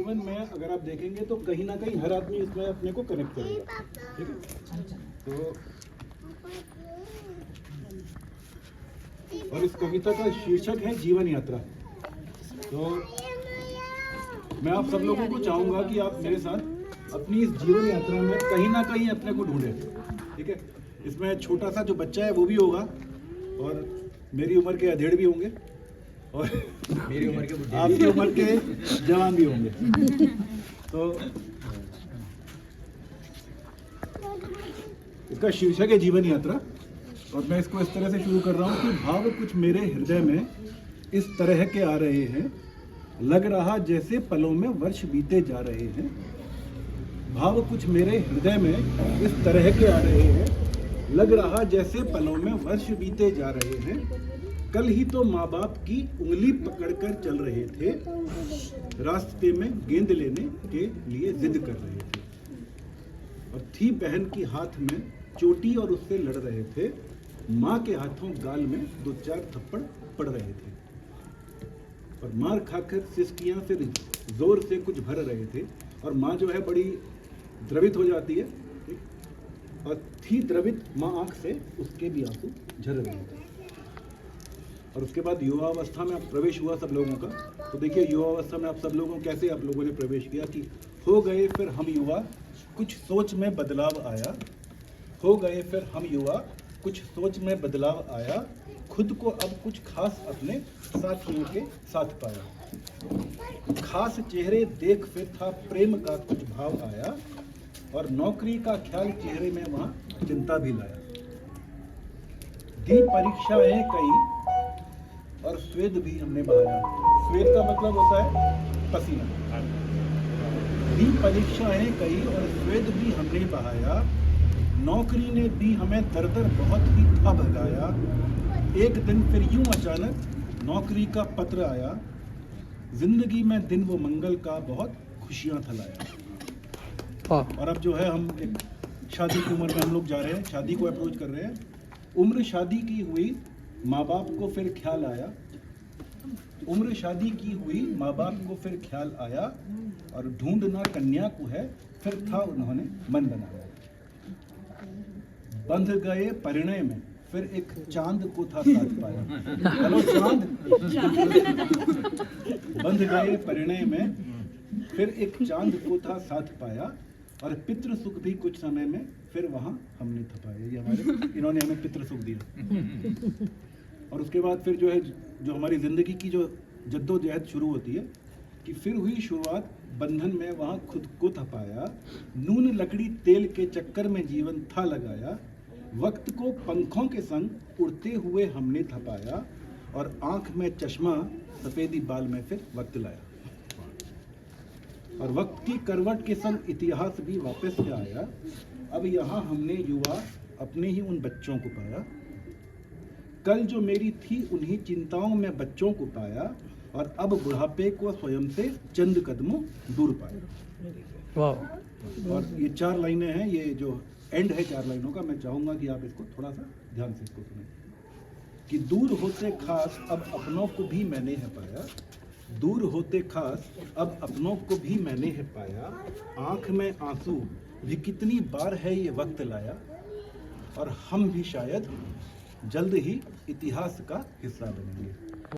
जीवन में अगर आप देखेंगे तो कहीं ना कहीं हर आदमी इसमें अपने को कनेक्ट करेगा, ठीक है। तो और इस कविता का शीर्षक है जीवन यात्रा। तो मैं आप सब लोगों को चाहूंगा कि आप मेरे साथ अपनी इस जीवन यात्रा में कहीं ना कहीं अपने को ढूंढें, ठीक है। इसमें छोटा सा जो बच्चा है वो भी होगा, और मेरी उम्र के अधेड़ भी होंगे, और मेरी उम्र के आपकी उम्र के जवान भी होंगे। तो इसका शीर्षक है जीवन यात्रा, और मैं इसको इस तरह से शुरू कर रहा हूँ कि भाव कुछ मेरे हृदय में इस तरह के आ रहे हैं, लग रहा जैसे पलों में वर्ष बीते जा रहे हैं। भाव कुछ मेरे हृदय में इस तरह के आ रहे हैं, लग रहा जैसे पलों में वर्ष बीते जा रहे हैं। कल ही तो माँ बाप की उंगली पकड़कर चल रहे थे, रास्ते में गेंद लेने के लिए जिद कर रहे थे, और थी बहन की हाथ में चोटी और उससे लड़ रहे थे। माँ के हाथों गाल में 2-4 थप्पड़ पड़ रहे थे, और मार खाकर सिसकियां फिर जोर से कुछ भर रहे थे, और माँ जो है बड़ी द्रवित हो जाती है, ठीक? और थी द्रवित माँ आंख से उसके भी आंसू झर रहे थे। और उसके बाद युवावस्था में प्रवेश हुआ सब लोगों का। तो देखिए युवावस्था में आप सब लोगों कैसे आप लोगों ने प्रवेश किया कि हो गए फिर हम युवा, कुछ सोच में बदलाव आया। हो गए फिर हम युवा, कुछ सोच में बदलाव आया। खुद को अब कुछ खास अपने साथियों के साथ पाया। खास चेहरे देख फिर था प्रेम का कुछ भाव आया, और नौकरी का ख्याल चेहरे में वहाँ चिंता भी लाया। दी परीक्षाएं कई और स्वेद भी हमने बहाया। स्वेद का मतलब होता है पसीना। दी परीक्षाएं कई और स्वेद भी हमने बहाया। नौकरी ने भी हमें दर-दर बहुत ही था भगाया। एक दिन फिर यूं अचानक नौकरी का पत्र आया। जिंदगी में दिन वो मंगल का बहुत खुशियां था लाया। और अब जो है हम एक शादी की उम्र में हम लोग जा रहे हैं, शादी को अप्रोच कर रहे हैं। उम्र शादी की हुई, माँ बाप को फिर ख्याल आया। उम्र शादी की हुई, माँ बाप को फिर ख्याल आया, और ढूंढना कन्या को है फिर था उन्होंने मन बनाया। बंध गए परिणय में फिर एक चांद को था साथ पाया। हेलो चांद। बंध गए परिणय में फिर एक चांद को था साथ पाया, और पितृ सुख भी कुछ समय में फिर वहां हमने थपाया। ये हमारे इन्होंने हमें पितृ सुख दिया। और उसके बाद फिर जो है जो हमारी जिंदगी की जो जद्दोजहद शुरू होती है कि फिर हुई शुरुआत बंधन में वहां खुद को थपाया। नून लकड़ी तेल के चक्कर में जीवन था लगाया। वक्त को पंखों के संग उड़ते हुए हमने थपाया, और आंख में चश्मा सफेदी बाल में फिर वक्त लाया। और वक्त की करवट के संग इतिहास भी वापस से आया। अब यहाँ हमने युवा अपने ही उन बच्चों को पाया। कल जो मेरी थी उन्हीं चिंताओं में बच्चों को पाया, और अब बुढ़ापे को स्वयं से चंद कदमों दूर पाया। और ये 4 लाइनें हैं, ये जो एंड है 4 लाइनों का, मैं चाहूंगा कि आप इसको थोड़ा सा ध्यान से इसको सुनें। कि दूर होते खास अब अपनों को भी मैंने है पाया। दूर होते खास अब अपनों को भी मैंने है पाया। आंख में आंसू भी कितनी बार है ये वक्त लाया, और हम भी शायद जल्द ही इतिहास का हिस्सा बनेंगे।